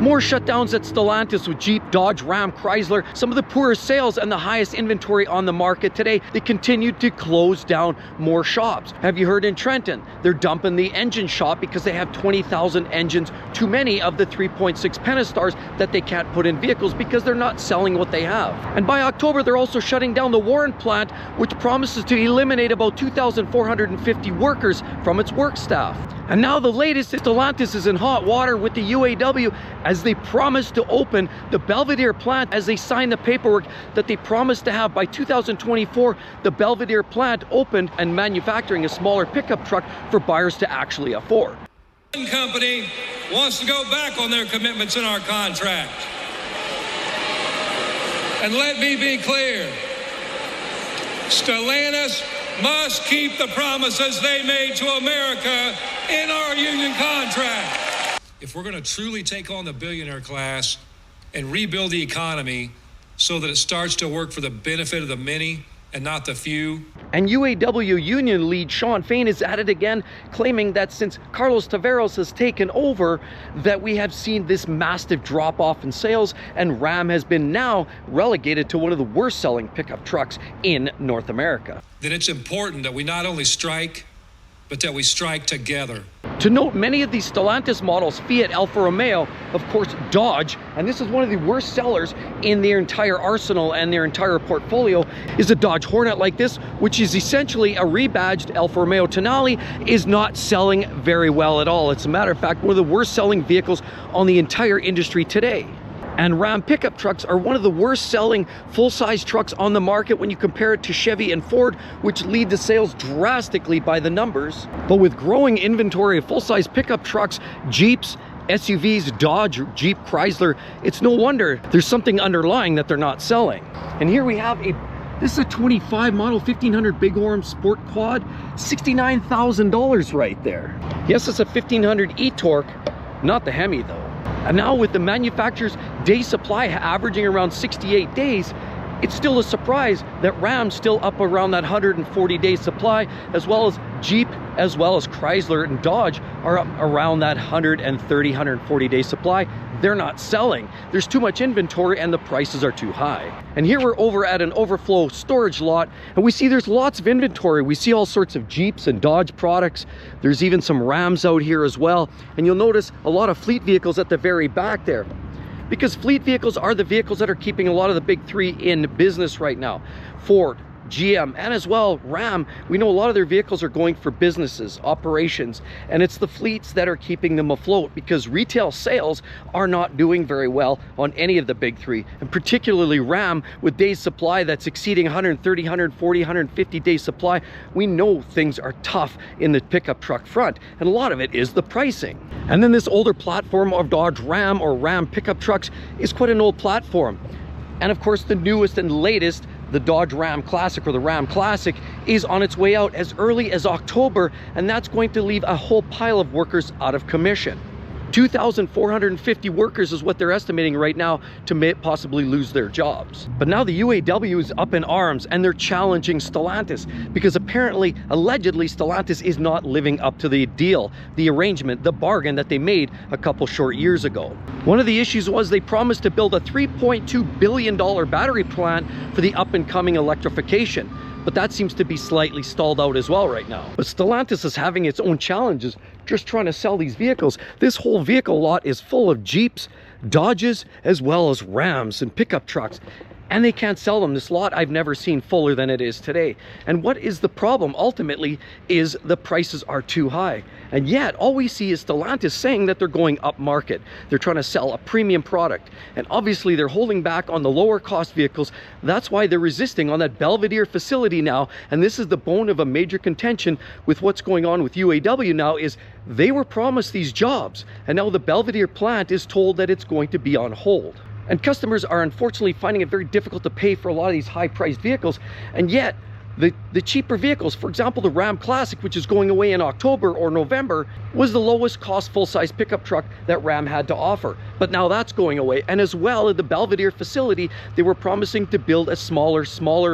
More shutdowns at Stellantis with Jeep, Dodge, Ram, Chrysler. Some of the poorest sales and the highest inventory on the market today. They continued to close down more shops. Have you heard in Trenton? They're dumping the engine shop because they have 20,000 engines, too many of the 3.6 Pentastars that they can't put in vehicles because they're not selling what they have. And by October, they're also shutting down the Warren plant, which promises to eliminate about 2,450 workers from its work staff. And now the latest, Stellantis is in hot water with the UAW as they promise to open the Belvedere plant, as they sign the paperwork that they promised to have by 2024, the Belvedere plant opened and manufacturing a smaller pickup truck for buyers to actually afford. One company wants to go back on their commitments in our contract. And let me be clear, Stellantis must keep the promises they made to America in our union contract. If we're going to truly take on the billionaire class and rebuild the economy so that it starts to work for the benefit of the many and not the few. And UAW union lead Sean Fain is at it again, claiming that since Carlos Taveras has taken over, that we have seen this massive drop off in sales, and Ram has been now relegated to one of the worst selling pickup trucks in North America. Then it's important that we not only strike, but that we strike together. To note, many of these Stellantis models, Fiat, Alfa Romeo, of course Dodge, and this is one of the worst sellers in their entire arsenal and their entire portfolio, is a Dodge Hornet like this, which is essentially a rebadged Alfa Romeo Tonale, is not selling very well at all. It's a matter of fact, one of the worst selling vehicles on the entire industry today. And Ram pickup trucks are one of the worst selling full-size trucks on the market when you compare it to Chevy and Ford, which lead the sales drastically by the numbers. But with growing inventory of full-size pickup trucks, Jeeps, SUVs, Dodge, Jeep, Chrysler, it's no wonder there's something underlying that they're not selling. And here we have this is a 25 model 1500 Bighorn Sport Quad, $69,000 right there. Yes, it's a 1500 e-torque, not the Hemi though. And now with the manufacturer's day supply averaging around 68 days, it's still a surprise that Ram's still up around that 140-day supply, as well as Jeep, as well as Chrysler and Dodge are up around that 130, 140-day supply. They're not selling. There's too much inventory and the prices are too high. And here we're over at an overflow storage lot, and we see there's lots of inventory. We see all sorts of Jeeps and Dodge products. There's even some Rams out here as well. And you'll notice a lot of fleet vehicles at the very back there, because fleet vehicles are the vehicles that are keeping a lot of the big three in business right now. Ford, GM, and as well Ram, we know a lot of their vehicles are going for businesses, operations, and it's the fleets that are keeping them afloat, because retail sales are not doing very well on any of the big three, and particularly Ram with days supply that's exceeding 130, 140, 150 days supply. We know things are tough in the pickup truck front, and a lot of it is the pricing. And then this older platform of Dodge Ram or Ram pickup trucks is quite an old platform. And of course the newest and latest, the Dodge Ram Classic, or the Ram Classic, is on its way out as early as October, and that's going to leave a whole pile of workers out of commission. 2,450 workers is what they're estimating right now to possibly lose their jobs. But now the UAW is up in arms and they're challenging Stellantis, because apparently, allegedly, Stellantis is not living up to the deal, the arrangement, the bargain that they made a couple short years ago. One of the issues was they promised to build a $3.2 billion battery plant for the up and coming electrification. But that seems to be slightly stalled out as well right now. But Stellantis is having its own challenges just trying to sell these vehicles. This whole vehicle lot is full of Jeeps, Dodges, as well as Rams and pickup trucks. And they can't sell them. This lot I've never seen fuller than it is today. And what is the problem ultimately is the prices are too high. And yet all we see is Stellantis saying that they're going up market. They're trying to sell a premium product. And obviously they're holding back on the lower cost vehicles. That's why they're resisting on that Belvedere facility now. And this is the bone of a major contention with what's going on with UAW now, is they were promised these jobs. And now the Belvedere plant is told that it's going to be on hold. And customers are unfortunately finding it very difficult to pay for a lot of these high-priced vehicles. And yet, the cheaper vehicles, for example, the Ram Classic, which is going away in October or November, was the lowest cost full-size pickup truck that Ram had to offer. But now that's going away. And as well, at the Belvedere facility, they were promising to build a smaller,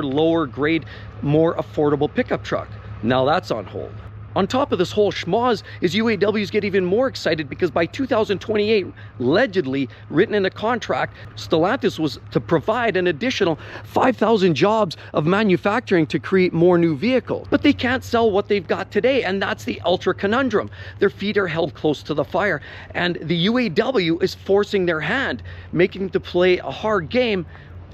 lower grade, more affordable pickup truck. Now that's on hold. On top of this whole schmoz is UAWs get even more excited because by 2028, allegedly written in a contract, Stellantis was to provide an additional 5,000 jobs of manufacturing to create more new vehicles. But they can't sell what they've got today, and that's the ultra conundrum. Their feet are held close to the fire, and the UAW is forcing their hand, making them to play a hard game.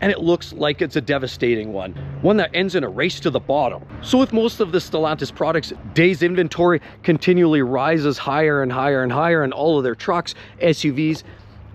And it looks like it's a devastating one that ends in a race to the bottom. So with most of the Stellantis products, days inventory continually rises higher and higher and higher, and all of their trucks, SUVs,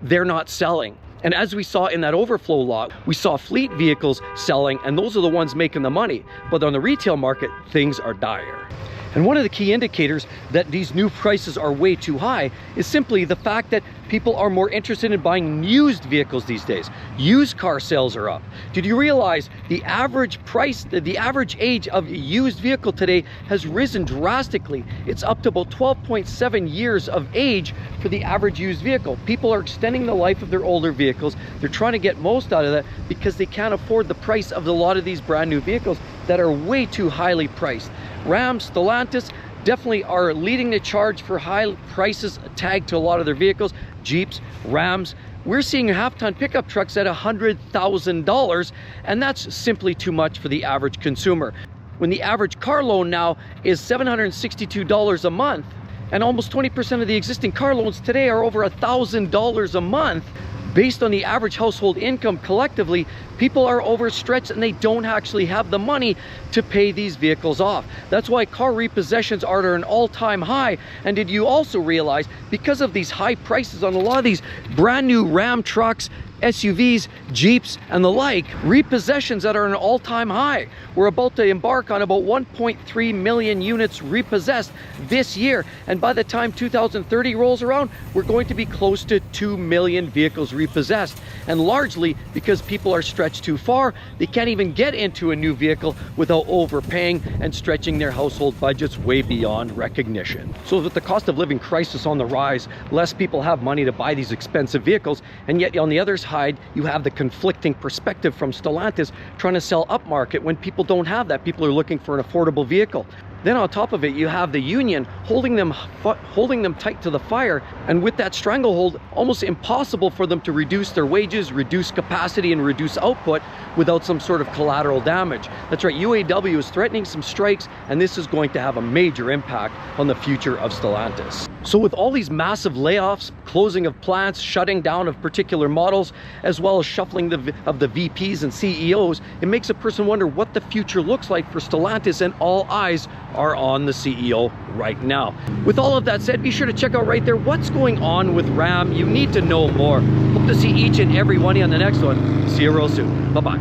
they're not selling. And as we saw in that overflow lot, we saw fleet vehicles selling, and those are the ones making the money. But on the retail market, things are dire. And one of the key indicators that these new prices are way too high is simply the fact that people are more interested in buying used vehicles these days. Used car sales are up. Did you realize the average price, the average age of a used vehicle today has risen drastically? It's up to about 12.7 years of age for the average used vehicle. People are extending the life of their older vehicles. They're trying to get most out of that because they can't afford the price of a lot of these brand new vehicles that are way too highly priced. Ram, Stellantis definitely are leading the charge for high prices tagged to a lot of their vehicles. Jeeps, Rams. We're seeing half-ton pickup trucks at $100,000, and that's simply too much for the average consumer. When the average car loan now is $762 a month, and almost 20% of the existing car loans today are over $1,000 a month. Based on the average household income collectively, people are overstretched and they don't actually have the money to pay these vehicles off. That's why car repossessions are at an all-time high. And did you also realize, because of these high prices on a lot of these brand new Ram trucks, SUVs, Jeeps, and the like, repossessions that are an all-time high. We're about to embark on about 1.3 million units repossessed this year. And by the time 2030 rolls around, we're going to be close to 2 million vehicles repossessed. And largely because people are stretched too far, they can't even get into a new vehicle without overpaying and stretching their household budgets way beyond recognition. So with the cost of living crisis on the rise, less people have money to buy these expensive vehicles, and yet on the other side, you have the conflicting perspective from Stellantis trying to sell upmarket when people don't have that. People are looking for an affordable vehicle. Then on top of it, you have the union holding them tight to the fire, and with that stranglehold, almost impossible for them to reduce their wages, reduce capacity, and reduce output without some sort of collateral damage. That's right, UAW is threatening some strikes, and this is going to have a major impact on the future of Stellantis. So with all these massive layoffs, closing of plants, shutting down of particular models, as well as shuffling of the VPs and CEOs, it makes a person wonder what the future looks like for Stellantis, and all eyes are on the CEO right now. With all of that said, be sure to check out right there what's going on with Ram. You need to know more. Hope to see each and every one of you on the next one. See you real soon. Bye-bye.